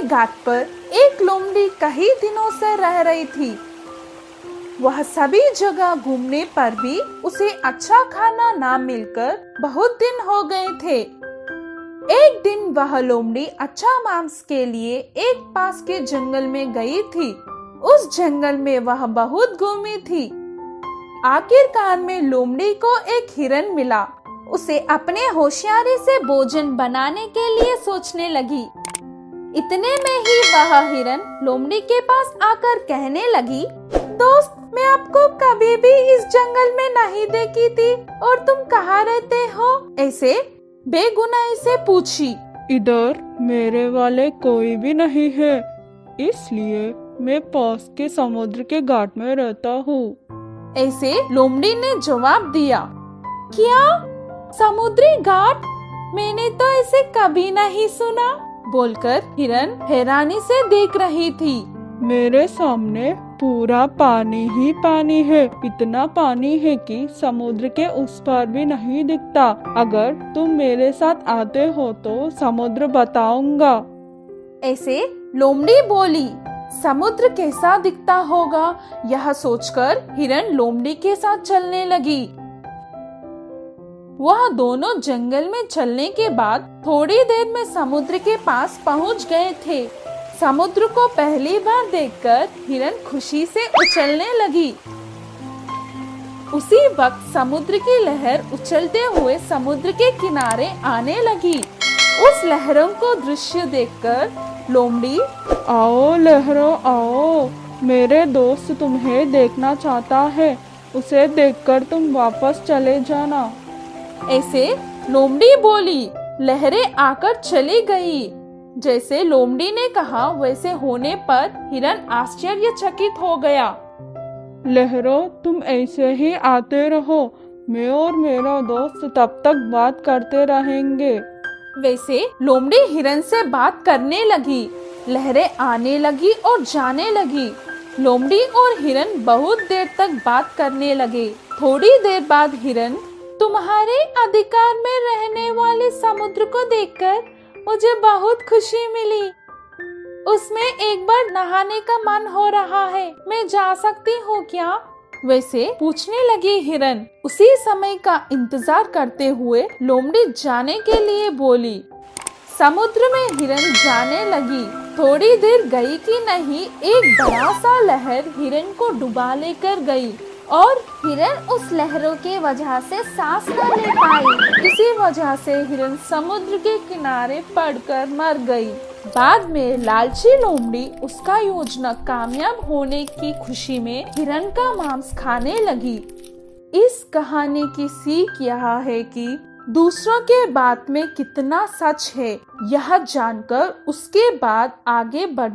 घाट पर एक लोमड़ी कई दिनों से रह रही थी। वह सभी जगह घूमने पर भी उसे अच्छा खाना ना मिलकर बहुत दिन हो गए थे। एक दिन वह लोमड़ी अच्छा मांस के लिए एक पास के जंगल में गई थी। उस जंगल में वह बहुत घूमी थी। आखिरकार में लोमड़ी को एक हिरन मिला। उसे अपने होशियारी से भोजन बनाने के लिए सोचने लगी। इतने में ही वह हिरन लोमड़ी के पास आकर कहने लगी, दोस्त, मैं आपको कभी भी इस जंगल में नहीं देखी थी और तुम कहाँ रहते हो? ऐसे बेगुनाही से पूछी। इधर मेरे वाले कोई भी नहीं है, इसलिए मैं पास के समुद्र के घाट में रहता हूँ। ऐसे लोमड़ी ने जवाब दिया। क्या समुद्री घाट? मैंने तो ऐसे कभी नहीं सुना, बोलकर हिरन हैरानी से देख रही थी। मेरे सामने पूरा पानी ही पानी है। इतना पानी है कि समुद्र के उस पार भी नहीं दिखता। अगर तुम मेरे साथ आते हो तो समुद्र बताऊंगा। ऐसे लोमड़ी बोली। समुद्र कैसा दिखता होगा, यह सोचकर हिरन लोमड़ी के साथ चलने लगी। वह दोनों जंगल में चलने के बाद थोड़ी देर में समुद्र के पास पहुंच गए थे। समुद्र को पहली बार देखकर हिरन खुशी से उछलने लगी। उसी वक्त समुद्र की लहर उछलते हुए समुद्र के किनारे आने लगी। उस लहरों को दृश्य देखकर लोमड़ी, आओ लहरों आओ, मेरे दोस्त तुम्हें देखना चाहता है, उसे देखकर तुम वापस चले जाना। ऐसे लोमड़ी बोली। लहरें आकर चली गई। जैसे लोमड़ी ने कहा वैसे होने पर हिरन आश्चर्यचकित हो गया। लहरों, तुम ऐसे ही आते रहो, मैं और मेरा दोस्त तब तक बात करते रहेंगे। वैसे लोमड़ी हिरन से बात करने लगी। लहरें आने लगी और जाने लगी। लोमड़ी और हिरन बहुत देर तक बात करने लगे। थोड़ी देर बाद हिरन, तुम्हारे अधिकार में रहने वाले समुद्र को देखकर मुझे बहुत खुशी मिली। उसमें एक बार नहाने का मन हो रहा है, मैं जा सकती हूँ क्या? वैसे पूछने लगी हिरन। उसी समय का इंतजार करते हुए लोमड़ी जाने के लिए बोली। समुद्र में हिरन जाने लगी। थोड़ी देर गई कि नहीं, एक बड़ा सा लहर हिरन को डुबा लेकर गई और हिरन उस लहरों के वजह से सांस न ले पाई। इसी वजह से हिरन समुद्र के किनारे पड़कर मर गई। बाद में लालची लोमड़ी उसका योजना कामयाब होने की खुशी में हिरन का मांस खाने लगी। इस कहानी की सीख यह है कि दूसरों के बात में कितना सच है, यह जानकर उसके बाद आगे बढ़